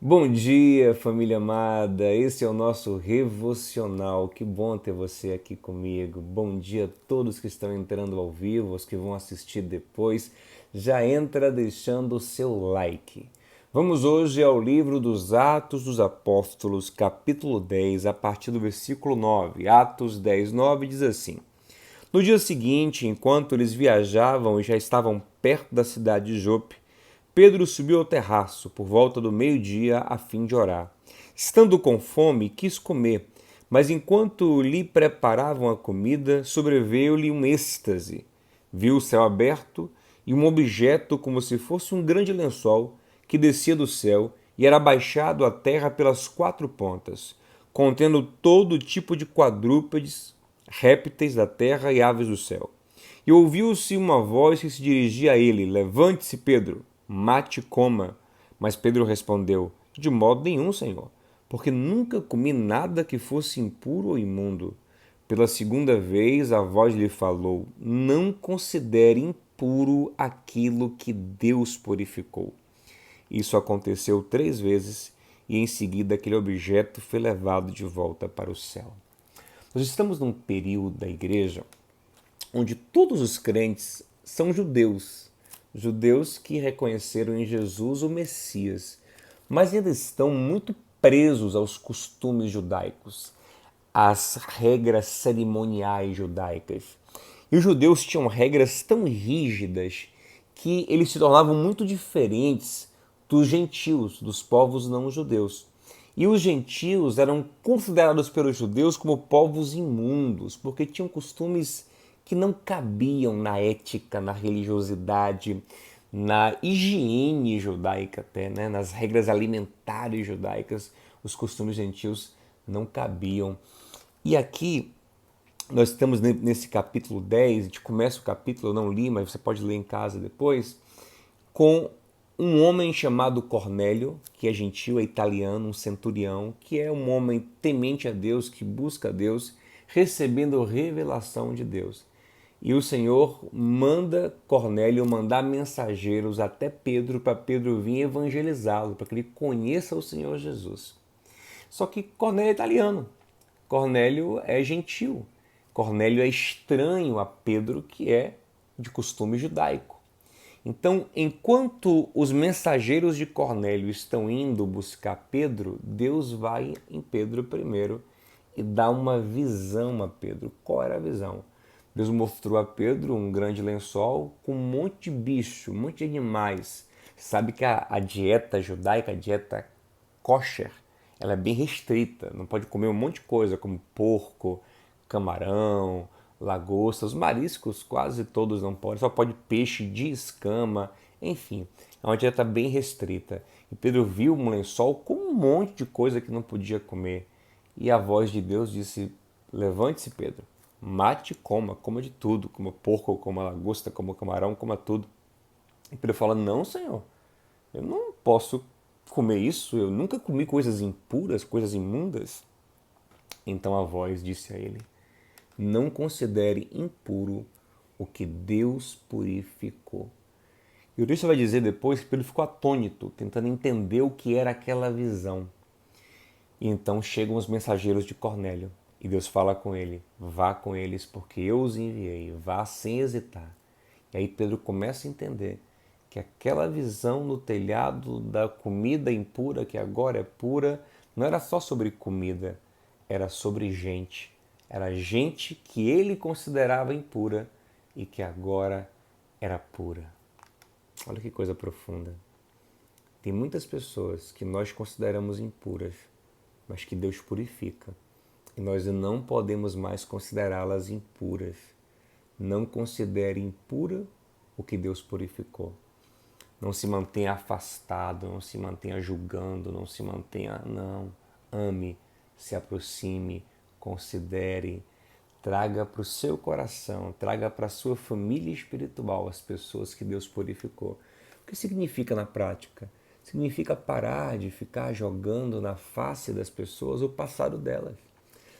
Bom dia, família amada. Esse é o nosso Revocional. Que bom ter você aqui comigo. Bom dia a todos que estão entrando ao vivo, os que vão assistir depois. Já entra deixando o seu like. Vamos hoje ao livro dos Atos dos Apóstolos, capítulo 10, a partir do versículo 9. Atos 10, 9 diz assim: No dia seguinte, enquanto eles viajavam e já estavam perto da cidade de Jope, Pedro subiu ao terraço por volta do meio-dia a fim de orar. Estando com fome, quis comer, mas enquanto lhe preparavam a comida, sobreveio-lhe um êxtase. Viu o céu aberto e um objeto como se fosse um grande lençol que descia do céu e era baixado à terra pelas quatro pontas, contendo todo tipo de quadrúpedes, répteis da terra e aves do céu. E ouviu-se uma voz que se dirigia a ele: Levante-se, Pedro, mate e coma. Mas Pedro respondeu: De modo nenhum, Senhor, porque nunca comi nada que fosse impuro ou imundo. Pela segunda vez a voz lhe falou: Não considere impuro aquilo que Deus purificou. Isso aconteceu 3 vezes e em seguida aquele objeto foi levado de volta para o céu. Nós estamos num período da igreja onde todos os crentes são judeus, judeus que reconheceram em Jesus o Messias, mas ainda estão muito presos aos costumes judaicos, às regras cerimoniais judaicas. E os judeus tinham regras tão rígidas que eles se tornavam muito diferentes dos gentios, dos povos não judeus. E os gentios eram considerados pelos judeus como povos imundos, porque tinham costumes que não cabiam na ética, na religiosidade, na higiene judaica até, né? Nas regras alimentares judaicas, os costumes gentios não cabiam. E aqui nós estamos nesse capítulo 10, a gente começa o capítulo, eu não li, mas você pode ler em casa depois, com um homem chamado Cornélio, que é gentil, é italiano, um centurião, que é um homem temente a Deus, que busca a Deus, recebendo revelação de Deus. E o Senhor manda Cornélio mandar mensageiros até Pedro, para Pedro vir evangelizá-lo, para que ele conheça o Senhor Jesus. Só que Cornélio é italiano, Cornélio é gentil, Cornélio é estranho a Pedro, que é de costume judaico. Então, enquanto os mensageiros de Cornélio estão indo buscar Pedro, Deus vai em Pedro primeiro e dá uma visão a Pedro. Qual era a visão? Deus mostrou a Pedro um grande lençol com um monte de bicho, um monte de animais. Sabe que a dieta judaica, a dieta kosher, ela é bem restrita. Não pode comer um monte de coisa, como porco, camarão, lagosta. Os mariscos quase todos não podem, só pode peixe de escama, enfim. É uma dieta bem restrita. E Pedro viu um lençol com um monte de coisa que não podia comer. E a voz de Deus disse: Levante-se, Pedro, mate e coma, coma de tudo, coma porco, coma lagosta, coma camarão, coma tudo. E Pedro fala: Não, Senhor, eu não posso comer isso, eu nunca comi coisas impuras, coisas imundas. Então a voz disse a ele: Não considere impuro o que Deus purificou. E o texto vai dizer depois que Pedro ficou atônito, tentando entender o que era aquela visão. E então chegam os mensageiros de Cornélio e Deus fala com ele: Vá com eles, porque eu os enviei, vá sem hesitar. E aí Pedro começa a entender que aquela visão no telhado da comida impura, que agora é pura, não era só sobre comida, era sobre gente. Era gente que ele considerava impura e que agora era pura. Olha que coisa profunda. Tem muitas pessoas que nós consideramos impuras, mas que Deus purifica. E nós não podemos mais considerá-las impuras. Não considere impura o que Deus purificou. Não se mantenha afastado, não se mantenha julgando, não se mantenha. Não. Ame, se aproxime, considere, traga para o seu coração, traga para a sua família espiritual as pessoas que Deus purificou. O que significa na prática? Significa parar de ficar jogando na face das pessoas o passado delas.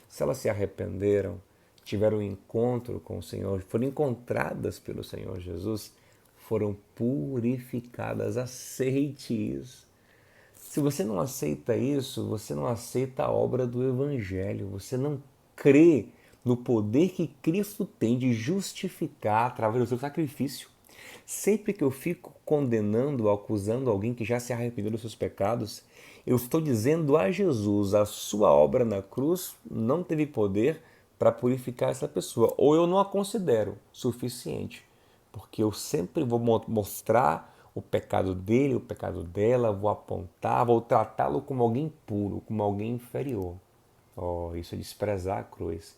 Se elas se arrependeram, tiveram um encontro com o Senhor, foram encontradas pelo Senhor Jesus, foram purificadas. Aceite isso. Se você não aceita isso, você não aceita a obra do Evangelho, você não crê no poder que Cristo tem de justificar através do seu sacrifício. Sempre que eu fico condenando, acusando alguém que já se arrependeu dos seus pecados, eu estou dizendo a Jesus, a sua obra na cruz não teve poder para purificar essa pessoa, ou eu não a considero suficiente, porque eu sempre vou mostrar o pecado dele, o pecado dela, vou apontar, vou tratá-lo como alguém puro, como alguém inferior. Oh, isso é desprezar a cruz.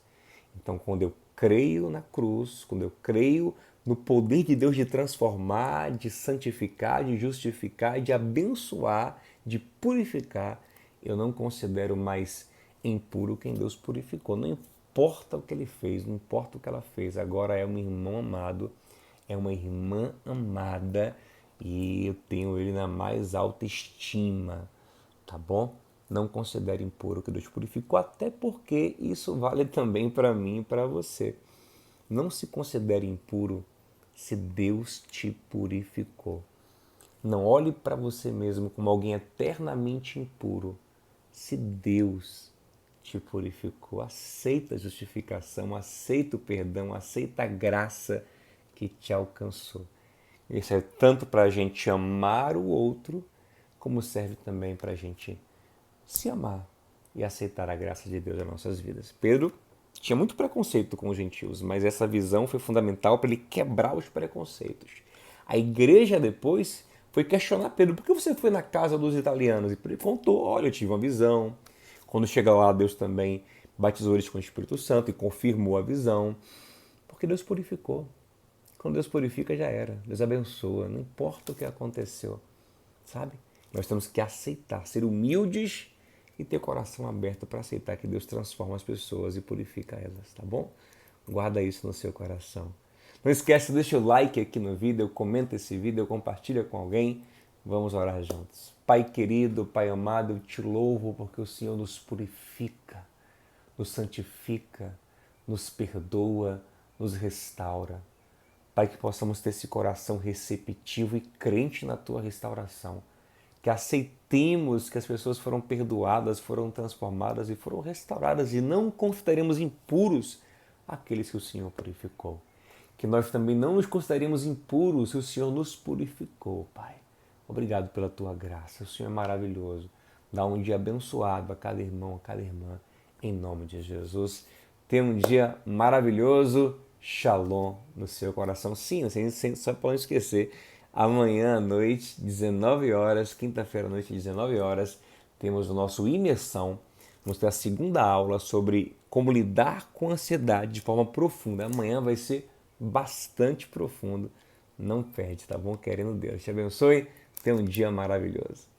Então, quando eu creio na cruz, quando eu creio no poder de Deus de transformar, de santificar, de justificar, de abençoar, de purificar, eu não considero mais impuro quem Deus purificou. Não importa o que ele fez, não importa o que ela fez, agora é um irmão amado, é uma irmã amada e eu tenho ele na mais alta estima, tá bom? Não considere impuro o que Deus purificou, até porque isso vale também para mim e para você. Não se considere impuro se Deus te purificou. Não olhe para você mesmo como alguém eternamente impuro se Deus te purificou. Aceita a justificação, aceita o perdão, aceita a graça que te alcançou. Isso é tanto para a gente amar o outro, como serve também para a gente se amar e aceitar a graça de Deus nas nossas vidas. Pedro tinha muito preconceito com os gentios, mas essa visão foi fundamental para ele quebrar os preconceitos. A igreja depois foi questionar Pedro, por que você foi na casa dos italianos? E ele contou, olha, eu tive uma visão. Quando chega lá, Deus também batizou eles com o Espírito Santo e confirmou a visão, porque Deus purificou. Quando Deus purifica, já era. Deus abençoa, não importa o que aconteceu, sabe? Nós temos que aceitar, ser humildes e ter o coração aberto para aceitar que Deus transforma as pessoas e purifica elas, tá bom? Guarda isso no seu coração. Não esquece, deixa o like aqui no vídeo, comenta esse vídeo, compartilha com alguém. Vamos orar juntos. Pai querido, Pai amado, eu te louvo porque o Senhor nos purifica, nos santifica, nos perdoa, nos restaura. Pai, que possamos ter esse coração receptivo e crente na Tua restauração. Que aceitemos que as pessoas foram perdoadas, foram transformadas e foram restauradas e não consideremos impuros aqueles que o Senhor purificou. Que nós também não nos consideremos impuros se o Senhor nos purificou, Pai. Obrigado pela Tua graça. O Senhor é maravilhoso. Dá um dia abençoado a cada irmão, a cada irmã, em nome de Jesus. Tenha um dia maravilhoso. Shalom no seu coração. Sim, só para não esquecer, amanhã à noite, 19 horas, quinta-feira à noite, 19 horas, temos o nosso Imersão. Vamos ter a segunda aula sobre como lidar com a ansiedade de forma profunda. Amanhã vai ser bastante profundo. Não perde, tá bom? Querendo Deus. Te abençoe. Tenha um dia maravilhoso.